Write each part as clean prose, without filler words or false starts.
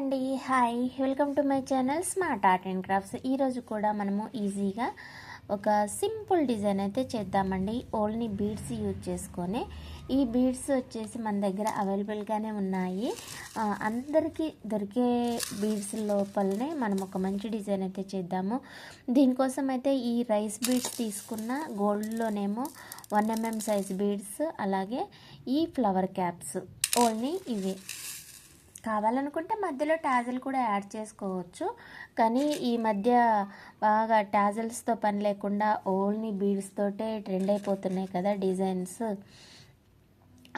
అండి. Hi, welcome to my channel smart art and crafts. ఈరోజు కూడా మనము ఈజీగా ఒక సింపుల్ డిజైన్ అయితే చేద్దామండి. ఓన్లీ బీడ్స్ యూజ్ చేసుకొని. ఈ బీడ్స్ వచ్చేసి మన దగ్గర అవైలబుల్గానే ఉన్నాయి. అందరికీ దొరికే బీడ్స్ లోపలనే మనం ఒక మంచి డిజైన్ అయితే చేద్దాము. దీనికోసం అయితే ఈ రైస్ బీడ్స్ తీసుకున్న, గోల్డ్లోనేమో 1 mm సైజ్ బీడ్స్, అలాగే ఈ ఫ్లవర్ క్యాప్స్, ఓన్లీ ఇవే. కావాలనుకుంటే మధ్యలో టాజిల్ కూడా యాడ్ చేసుకోవచ్చు, కానీ ఈ మధ్య బాగా టాజిల్స్తో పని లేకుండా ఓన్లీ బీడ్స్ తోటే ట్రెండ్ అయిపోతున్నాయి కదా డిజైన్స్.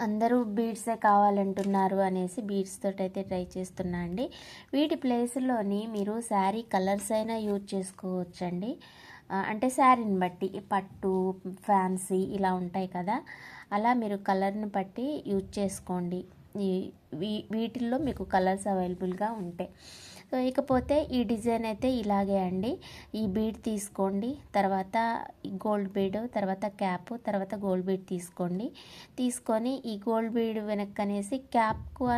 అందరూ బీడ్సే కావాలంటున్నారు అనేసి బీడ్స్ తోటి అయితే ట్రై చేస్తున్నా అండి. వీటి ప్లేస్లోని మీరు శారీ కలర్స్ అయినా యూజ్ చేసుకోవచ్చండి. అంటే శారీని బట్టి, పట్టు, ఫ్యాన్సీ ఇలా ఉంటాయి కదా, అలా మీరు కలర్ని బట్టి యూజ్ చేసుకోండి. వీటిల్లో మీకు కలర్స్ అవైలబుల్గా ఉంటాయి. సో ఇకపోతే ఈ డిజైన్ అయితే ఇలాగే అండి. ఈ బీడ్ తీసుకోండి, తర్వాత గోల్డ్ బీడ్, తర్వాత క్యాప్, తర్వాత గోల్డ్ బీడ్ తీసుకొని ఈ గోల్డ్ బీడ్ వెనక్కనేసి క్యాప్కు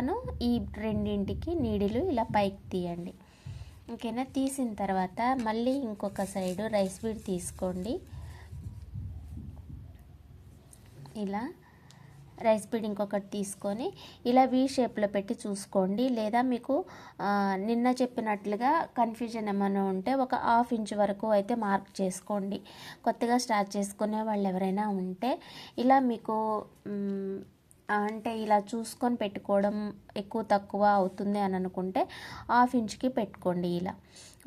ఈ రెండింటికి నీడిలు ఇలా పైకి తీయండి. ఓకేనా. తీసిన తర్వాత మళ్ళీ ఇంకొక సైడు రైస్ బీడ్ తీసుకోండి. ఇలా రైస్ బీడ్ ఇంకొకటి తీసుకొని ఇలా వీ షేప్లో పెట్టి చూసుకోండి. లేదా మీకు నిన్న చెప్పినట్లుగా కన్ఫ్యూజన్ ఏమైనా ఉంటే ఒక 1/2 ఇంచ్ వరకు అయితే మార్క్ చేసుకోండి. కొత్తగా స్టార్ట్ చేసుకునే వాళ్ళు ఎవరైనా ఉంటే ఇలా మీకు అంటే ఇలా చూసుకొని పెట్టుకోవడం ఎక్కువ తక్కువ అవుతుంది అని అనుకుంటే 1/2 ఇంచ్కి పెట్టుకోండి ఇలా.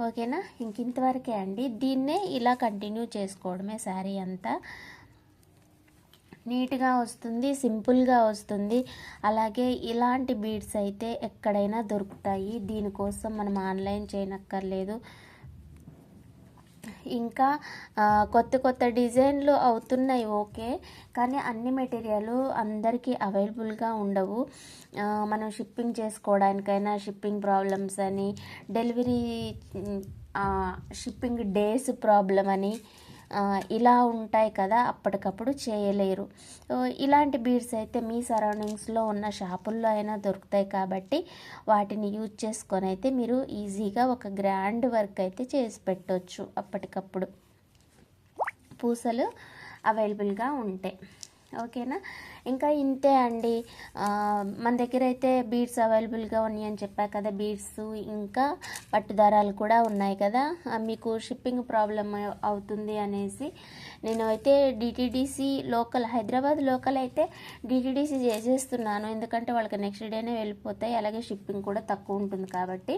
ఓకేనా. ఇంతవరకే అండి. దీన్నే ఇలా కంటిన్యూ చేసుకోవడమే. శారీ అంతా నీట్గా వస్తుంది, సింపుల్గా వస్తుంది. అలాగే ఇలాంటి బీడ్స్ అయితే ఎక్కడైనా దొరుకుతాయి. దీనికోసం మనం ఆన్లైన్ చేయనక్కర్లేదు. ఇంకా కొత్త డిజైన్లు అవుతున్నాయి, ఓకే, కానీ అన్ని మెటీరియల్ అందరికీ అవైలబుల్గా ఉండవు. మనం షిప్పింగ్ చేసుకోవడానికైనా షిప్పింగ్ ప్రాబ్లమ్స్ అని, డెలివరీ షిప్పింగ్ డేస్ ప్రాబ్లం అని ఇలా ఉంటాయి కదా, అప్పటికప్పుడు చేయలేరు. ఇలాంటి బీడ్స్ అయితే మీ సరౌండింగ్స్లో ఉన్న షాపుల్లో అయినా దొరుకుతాయి కాబట్టి వాటిని యూజ్ చేసుకొని అయితే మీరు ఈజీగా ఒక గ్రాండ్ వర్క్ అయితే చేసి పెట్టవచ్చు. అప్పటికప్పుడు పూసలు అవైలబుల్గా ఉంటాయి. ఓకేనా. ఇంకా ఇంతే అండి. మన దగ్గర అయితే బీడ్స్ అవైలబుల్గా ఉన్నాయని చెప్పా కదా. బీడ్స్ ఇంకా పట్టుదారాలు కూడా ఉన్నాయి కదా. మీకు షిప్పింగ్ ప్రాబ్లం అవుతుంది అనేసి నేను అయితే డిటీడీసీ లోకల్, హైదరాబాద్ లోకల్ అయితే డిటీడీసీ చేసేస్తున్నాను. ఎందుకంటే వాళ్ళకి నెక్స్ట్ డేనే వెళ్ళిపోతాయి. అలాగే షిప్పింగ్ కూడా తక్కువ ఉంటుంది కాబట్టి.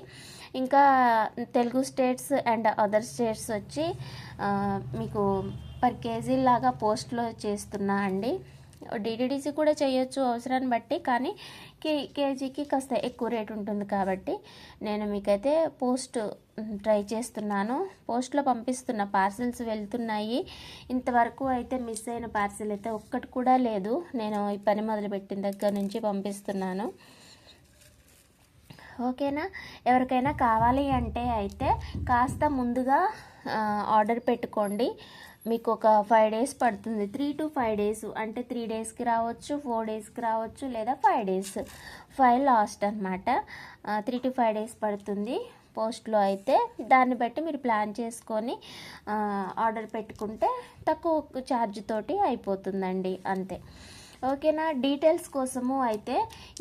ఇంకా Telugu states and other states వచ్చి మీకు పర్ కేజీ లాగా పోస్ట్లో చేస్తున్నా అండి. డిటీడీసీ కూడా చేయొచ్చు అవసరాన్ని బట్టి, కానీ కేజీకి కాస్త ఎక్కువ రేట్ ఉంటుంది కాబట్టి నేను మీకైతే పోస్ట్ ట్రై చేస్తున్నాను. పోస్ట్లో పంపిస్తున్న పార్సిల్స్ వెళ్తున్నాయి. ఇంతవరకు అయితే మిస్ అయిన పార్సిల్ అయితే ఒక్కటి కూడా లేదు. నేను ఈ పని మొదలుపెట్టిన దగ్గర నుంచి పంపిస్తున్నాను. ఓకేనా. ఎవరికైనా కావాలి అంటే అయితే కాస్త ముందుగా ఆర్డర్ పెట్టుకోండి. మీకు ఒక 5 days పడుతుంది. 3 to 5 days, అంటే 3 daysకి రావచ్చు, 4 daysకి రావచ్చు, లేదా 5 days, 5 లాస్ట్ అనమాట. 3 to 5 days పడుతుంది పోస్ట్లో అయితే. దాన్ని బట్టి మీరు ప్లాన్ చేసుకొని ఆర్డర్ పెట్టుకుంటే తక్కువ ఛార్జ్ తోటి అయిపోతుందండి, అంతే. ఓకేనా. డీటెయిల్స్ కోసము అయితే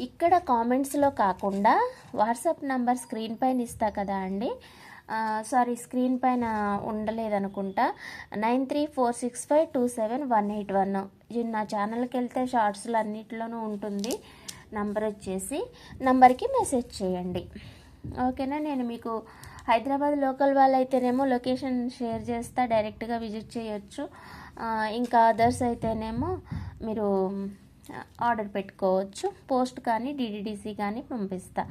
ఇక్కడ కామెంట్స్లో కాకుండా వాట్సాప్ నంబర్ స్క్రీన్ పైన ఇస్తా కదా అండి. సారీ, స్క్రీన్ పైన ఉండలేదనుకుంటా. 9346527181. నా ఛానల్కి వెళ్తే షార్ట్స్లో అన్నిటిలోనూ ఉంటుంది. నంబర్కి మెసేజ్ చేయండి. ఓకేనా. నేను మీకు హైదరాబాద్ లోకల్ వాళ్ళైతేనేమో లొకేషన్ షేర్ చేస్తా, డైరెక్ట్గా విజిట్ చేయొచ్చు. ఇంకా అదర్స్ అయితేనేమో మీరు ఆర్డర్ పెట్టుకోవచ్చు. పోస్ట్ కానీ డిటీడీసీ కానీ పంపిస్తా.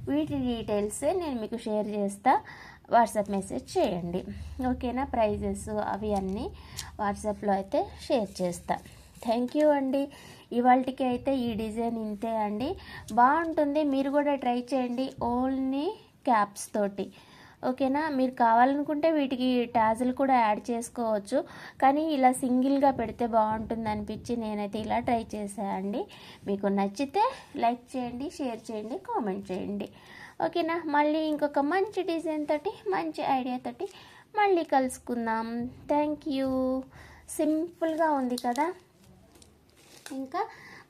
వీటి డీటెయిల్సే నేను మీకు షేర్ చేస్తా. వాట్సాప్ మెసేజ్ చేయండి. ఓకేనా. ప్రైజెస్ అవి అన్నీ వాట్సాప్లో అయితే షేర్ చేస్తా. థ్యాంక్ యూ అండి. ఇవాళకి అయితే ఈ డిజైన్ ఇంతే అండి. బాగుంటుంది, మీరు కూడా ట్రై చేయండి. ఓన్లీ క్యాప్స్ తోటి. ఓకేనా. మీరు కావాలనుకుంటే వీటికి టాజిల్ కూడా యాడ్ చేసుకోవచ్చు, కానీ ఇలా సింగిల్గా పెడితే బాగుంటుంది అనిపించి నేనైతే ఇలా ట్రై చేశానండి. మీకు నచ్చితే లైక్ చేయండి, షేర్ చేయండి, కామెంట్ చేయండి. ఓకేనా, మళ్ళీ ఇంకొక మంచి డిజైన్ తోటి మంచి ఐడియా తోటి మళ్ళీ కలుసుకుందాం. Thank you. సింపుల్గా ఉంది కదా, ఇంకా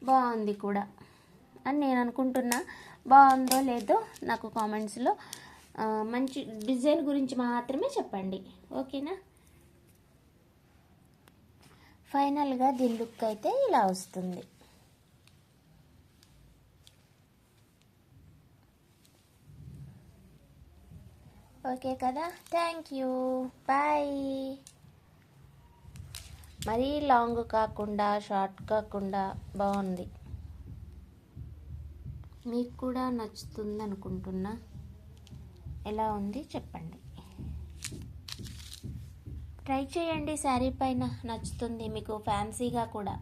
బాగుంది కూడా అని నేను అనుకుంటున్నా. బాగుందో లేదో నాకు కామెంట్స్లో మంచి డిజైన్ గురించి మాత్రమే చెప్పండి. ఓకేనా, ఫైనల్గా దీని లుక్ అయితే ఇలా వస్తుంది. ఓకే కదా, థ్యాంక్ యూ, బాయ్. మరీ లాంగ్ కాకుండా షార్ట్ కాకుండా బాగుంది. మీకు కూడా నచ్చుతుంది అనుకుంటున్నా. ఎలా ఉంది చెప్పండి. ట్రై చేయండి, శారీ పైన నచ్చుతుంది మీకు, ఫ్యాన్సీగా కూడా.